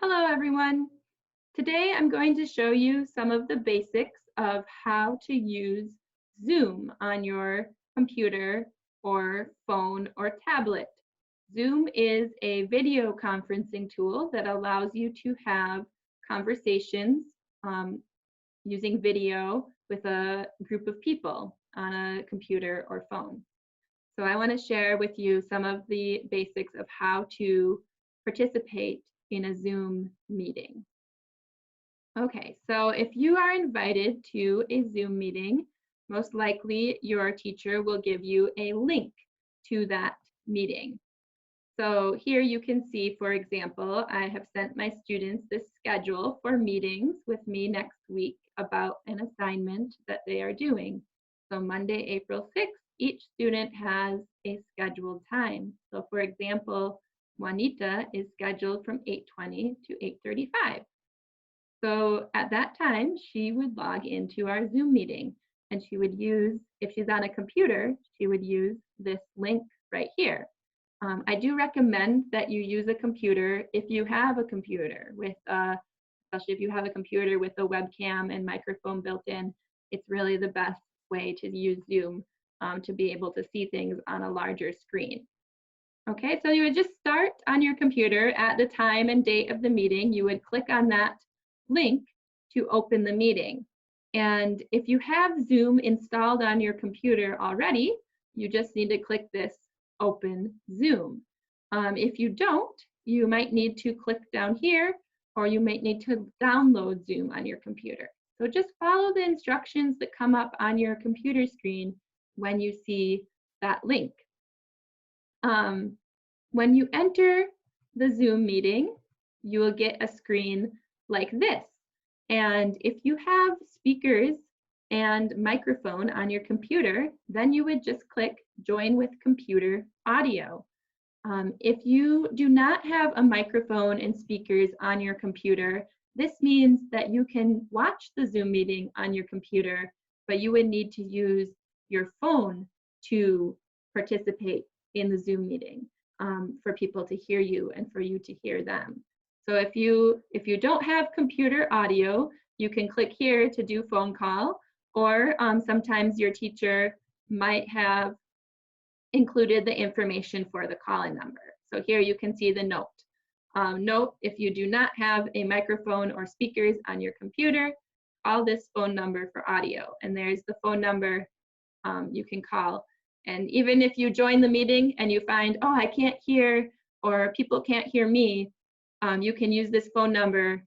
Hello, everyone. Today I'm going to show you some of the basics of how to use Zoom on your computer or phone or tablet. Zoom is a video conferencing tool that allows you to have conversations um, using video with a group of people on a computer or phone. So I want to share with you some of the basics of how to participate in a Zoom meeting. Okay, so if you are invited to a Zoom meeting, most likely your teacher will give you a link to that meeting. So here you can see, for example, I have sent my students this schedule for meetings with me next week about an assignment that they are doing. So Monday, April 6th, each student has a scheduled time. So for example, Juanita is scheduled from 8:20 to 8:35. So at that time, she would log into our Zoom meeting and she would use, if she's on a computer, she would use this link right here. I do recommend that you use a computer if you have a computer with, especially if you have a computer with a webcam and microphone built in, it's really the best way to use Zoom to be able to see things on a larger screen. Okay, so you would just start on your computer at the time and date of the meeting. You would click on that link to open the meeting. And if you have Zoom installed on your computer already, you just need to click this Open Zoom. If you don't, you might need to click down here, or you might need to download Zoom on your computer. So just follow the instructions that come up on your computer screen when you see that link. When you enter the Zoom meeting, you will get a screen like this. And if you have speakers and microphone on your computer, then you would just click Join with Computer Audio. If you do not have a microphone and speakers on your computer, this means that you can watch the Zoom meeting on your computer, but you would need to use your phone to participate in the Zoom meeting for people to hear you and for you to hear them. So if you don't have computer audio, you can click here to do phone call, or sometimes your teacher might have included the information for the call-in number. So here you can see the note. Note, if you do not have a microphone or speakers on your computer, call this phone number for audio. And there's the phone number you can call. And even if you join the meeting and you find, oh, I can't hear, or people can't hear me, you can use this phone number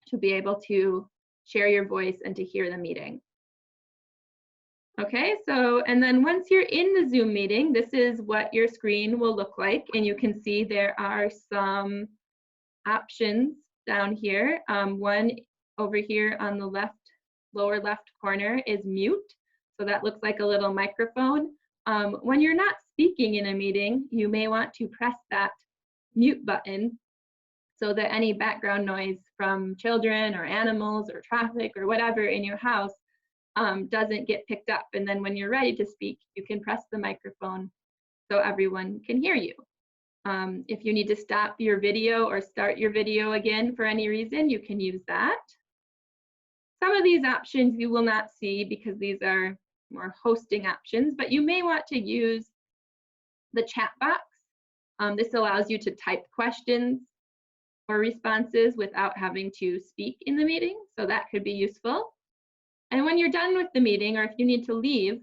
to be able to share your voice and to hear the meeting. Okay, so, and then once you're in the Zoom meeting, this is what your screen will look like. And you can see there are some options down here. One over here on the left, lower left corner is mute. So that looks like a little microphone. When you're not speaking in a meeting, you may want to press that mute button so that any background noise from children or animals or traffic or whatever in your house doesn't get picked up. And then when you're ready to speak, you can press the microphone so everyone can hear you. If you need to stop your video or start your video again for any reason, you can use that. Some of these options you will not see because these are more hosting options, but you may want to use the chat box. This allows you to type questions or responses without having to speak in the meeting, so that could be useful. And when you're done with the meeting, or if you need to leave,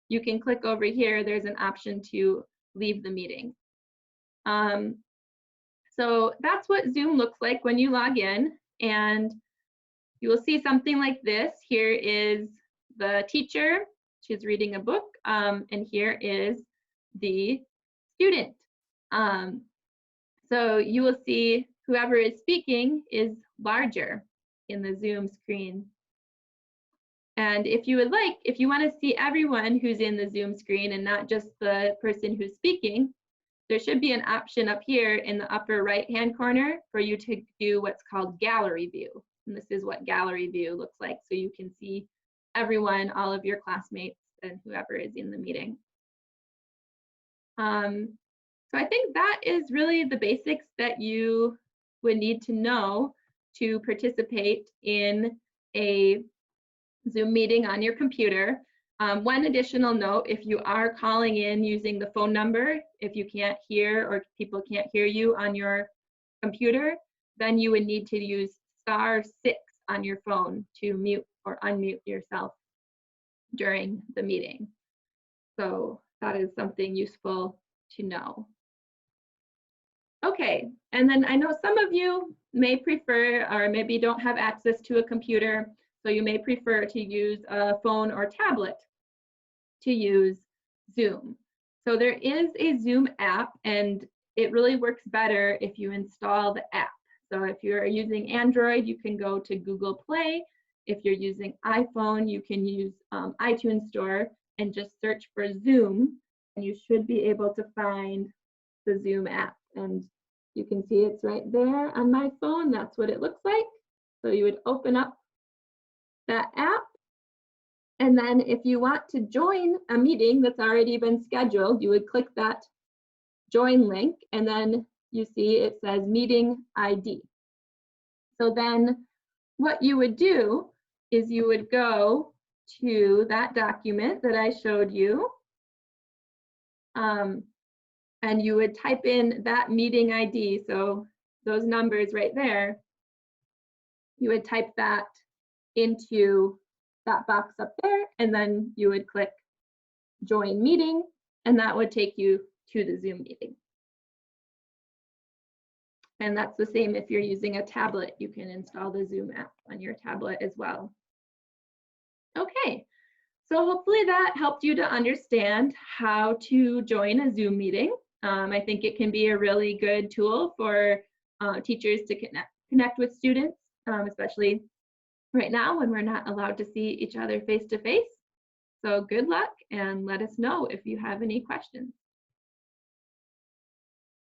you can click over here. There's an option to leave the meeting. So that's what Zoom looks like when you log in, and you will see something like this. Here is the teacher. She's reading a book, and here is the student. So you will see whoever is speaking is larger in the Zoom screen. And if you would like, if you want to see everyone who's in the Zoom screen and not just the person who's speaking, there should be an option up here in the upper right-hand corner for you to do what's called gallery view. And this is what gallery view looks like. So you can see everyone, all of your classmates, and whoever is in the meeting. So I think that is really the basics that you would need to know to participate in a Zoom meeting on your computer. One additional note, if you are calling in using the phone number, if you can't hear or people can't hear you on your computer, then you would need to use *6 on your phone to mute or unmute yourself during the meeting. So that is something useful to know. Okay, and then I know some of you may prefer, or maybe don't have access to a computer, so you may prefer to use a phone or tablet to use Zoom. So there is a Zoom app, and it really works better if you install the app. So if you're using Android, you can go to Google Play. If you're using iPhone, you can use iTunes Store and just search for Zoom, and you should be able to find the Zoom app. And you can see it's right there on my phone. That's what it looks like. So you would open up that app. And then if you want to join a meeting that's already been scheduled, you would click that join link, and then you see it says meeting ID. So then what you would do is you would go to that document that I showed you, and you would type in that meeting ID. So those numbers right there, you would type that into that box up there, and then you would click join meeting, and that would take you to the Zoom meeting. And that's the same if you're using a tablet. You can install the Zoom app on your tablet as well. Okay, so hopefully that helped you to understand how to join a Zoom meeting. I think it can be a really good tool for teachers to connect with students, especially right now when we're not allowed to see each other face to face. So good luck, and let us know if you have any questions.